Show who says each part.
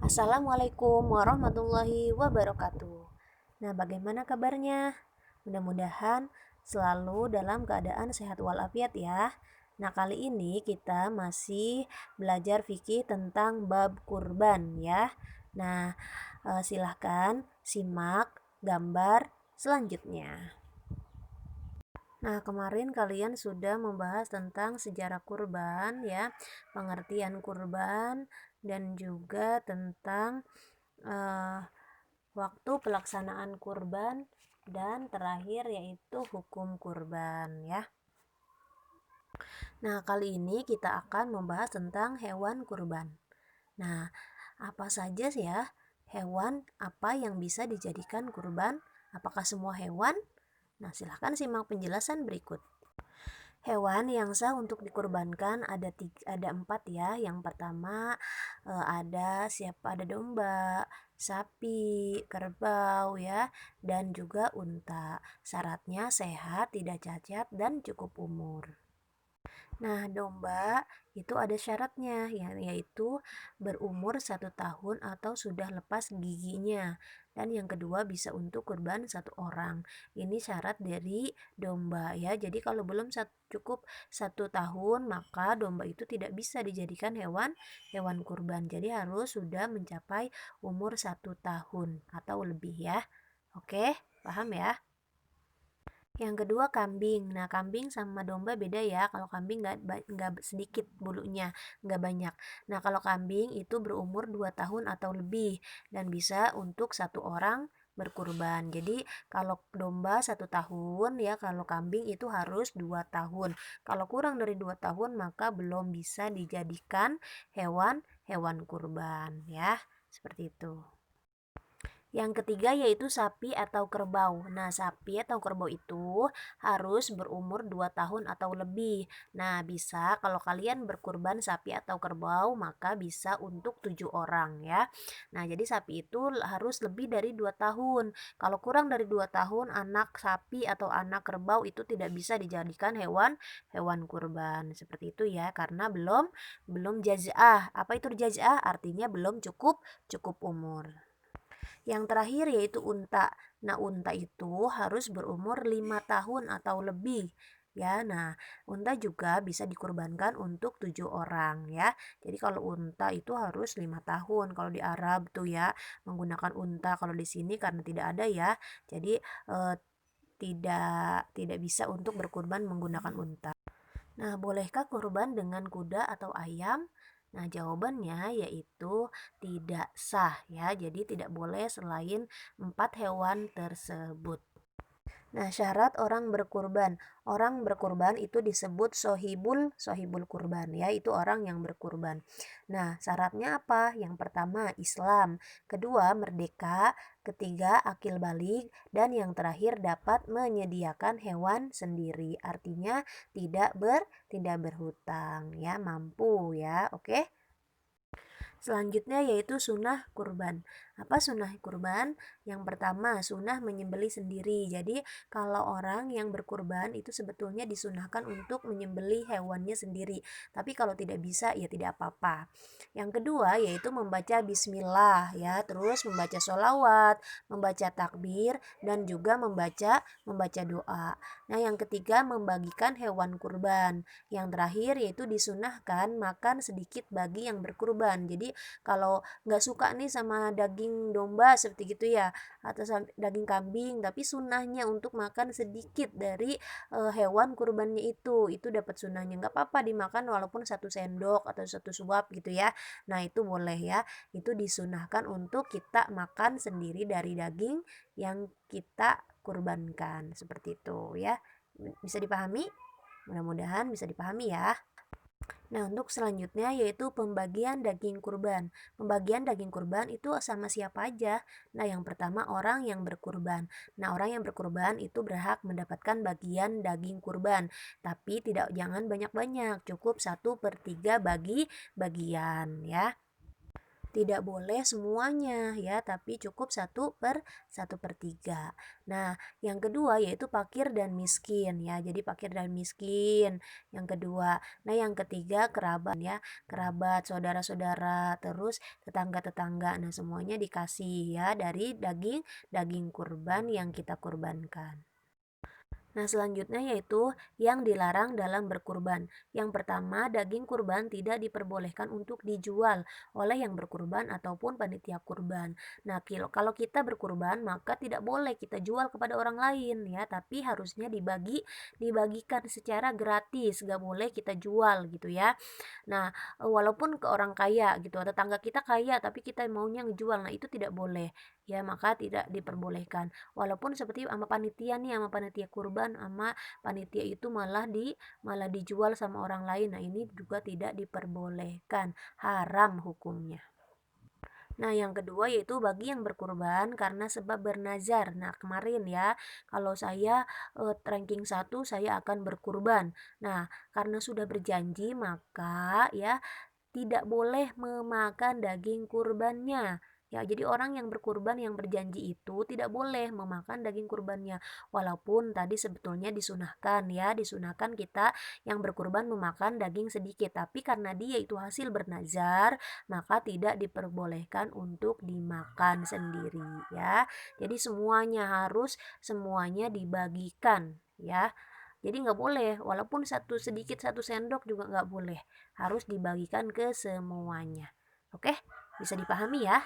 Speaker 1: Assalamualaikum warahmatullahi wabarakatuh. Nah, bagaimana kabarnya? Mudah-mudahan selalu dalam keadaan sehat walafiat ya. Nah, kali ini kita masih belajar fikih tentang bab kurban ya. Nah, silahkan simak gambar selanjutnya. Nah, kemarin kalian sudah membahas tentang sejarah kurban ya, pengertian kurban dan juga tentang uh, waktu pelaksanaan kurban dan terakhir yaitu hukum kurban ya. Nah, kali ini kita akan membahas tentang hewan kurban. Nah, apa saja sih ya hewan apa yang bisa dijadikan kurban? Apakah semua hewan? Nah, silahkan simak penjelasan berikut. Hewan yang sah untuk dikurbankan ada 4 ya. Yang pertama ada domba, sapi, kerbau ya, dan juga unta. Syaratnya sehat, tidak cacat, dan cukup umur. Nah, domba itu ada syaratnya, yaitu berumur 1 tahun atau sudah lepas giginya. Dan yang kedua bisa untuk kurban 1 orang. Ini syarat dari domba ya. Jadi kalau belum cukup 1 tahun, maka domba itu tidak bisa dijadikan hewan kurban. Jadi harus sudah mencapai umur 1 tahun atau lebih ya. Oke, paham ya? Yang kedua kambing. Nah, kambing sama domba beda ya. Kalau kambing nggak sedikit bulunya, nggak banyak. Nah, kalau kambing itu berumur 2 tahun atau lebih dan bisa untuk 1 orang berkurban. Jadi kalau domba 1 tahun ya, kalau kambing itu harus 2 tahun. Kalau kurang dari 2 tahun maka belum bisa dijadikan hewan kurban ya. Seperti itu. Yang ketiga yaitu sapi atau kerbau. Nah, sapi atau kerbau itu harus berumur 2 tahun atau lebih. Nah, bisa kalau kalian berkurban sapi atau kerbau maka bisa untuk 7 orang ya. Nah, jadi sapi itu harus lebih dari 2 tahun. Kalau kurang dari 2 tahun anak sapi atau anak kerbau itu tidak bisa dijadikan hewan kurban. Seperti itu ya, karena belum jaz'ah. Apa itu jaz'ah? Artinya belum cukup umur. Yang terakhir yaitu unta. Nah, unta itu harus berumur 5 tahun atau lebih. Ya, nah unta juga bisa dikurbankan untuk 7 orang ya. Jadi kalau unta itu harus 5 tahun. Kalau di Arab tuh ya menggunakan unta. Kalau di sini karena tidak ada ya. Jadi tidak bisa untuk berkurban menggunakan unta. Nah, bolehkah kurban dengan kuda atau ayam? Nah, jawabannya yaitu tidak sah ya. Jadi tidak boleh selain 4 hewan tersebut. Nah, syarat orang berkurban. Orang berkurban itu disebut sohibul kurban ya, itu orang yang berkurban. Nah, syaratnya apa? Yang pertama Islam, kedua merdeka, ketiga akil balik, dan yang terakhir dapat menyediakan hewan sendiri. Artinya tidak berhutang ya, mampu ya. Oke? Selanjutnya yaitu sunnah kurban. Apa sunnah kurban? Yang pertama, sunnah menyembelih sendiri. Jadi kalau orang yang berkurban itu sebetulnya disunahkan untuk menyembelih hewannya sendiri. Tapi kalau tidak bisa ya tidak apa-apa. Yang kedua yaitu membaca bismillah ya, terus membaca sholawat, membaca takbir, dan juga membaca doa. Nah, yang ketiga membagikan hewan kurban. Yang terakhir yaitu disunahkan makan sedikit bagi yang berkurban. Jadi kalau nggak suka nih sama daging domba seperti gitu ya, atau daging kambing, tapi sunnahnya untuk makan sedikit dari hewan kurbannya itu dapat sunnahnya, nggak apa-apa dimakan walaupun 1 sendok atau 1 suap gitu ya. Nah, itu boleh ya, itu disunahkan untuk kita makan sendiri dari daging yang kita kurbankan seperti itu ya. Bisa dipahami? Mudah-mudahan bisa dipahami ya. Nah, untuk selanjutnya yaitu pembagian daging kurban. Pembagian daging kurban itu sama siapa aja? Nah, yang pertama orang yang berkurban. Nah, orang yang berkurban itu berhak mendapatkan bagian daging kurban. Tapi jangan banyak-banyak, cukup 1/3 bagi bagian ya. Tidak boleh semuanya ya, tapi cukup 1/1/3. Nah, yang kedua yaitu fakir dan miskin ya. Jadi fakir dan miskin yang kedua. Nah, yang ketiga kerabat ya. Kerabat, saudara-saudara, terus tetangga-tetangga. Nah, semuanya dikasih ya dari daging daging kurban yang kita kurbankan. Nah, selanjutnya yaitu yang dilarang dalam berkurban. Yang pertama, daging kurban tidak diperbolehkan untuk dijual oleh yang berkurban ataupun panitia kurban. Nah, kalau kita berkurban, maka tidak boleh kita jual kepada orang lain ya, tapi harusnya dibagikan secara gratis, gak boleh kita jual gitu ya. Nah, walaupun ke orang kaya gitu, tetangga kita kaya tapi kita maunya ngejual, nah itu tidak boleh ya, maka tidak diperbolehkan. Walaupun seperti sama panitia nih, sama panitia kurban, sama panitia itu malah dijual sama orang lain. Nah, ini juga tidak diperbolehkan, haram hukumnya. Nah, yang kedua yaitu bagi yang berkurban karena sebab bernazar. Nah, kemarin ya, kalau saya ranking 1 saya akan berkurban. Nah, karena sudah berjanji maka ya tidak boleh memakan daging kurbannya. Ya, jadi orang yang berkurban yang berjanji itu tidak boleh memakan daging kurbannya. Walaupun tadi sebetulnya disunahkan ya, disunahkan kita yang berkurban memakan daging sedikit. Tapi karena dia itu hasil bernazar, maka tidak diperbolehkan untuk dimakan sendiri ya. Jadi semuanya dibagikan ya. Jadi nggak boleh, walaupun satu sendok juga nggak boleh, harus dibagikan ke semuanya. Oke, bisa dipahami ya?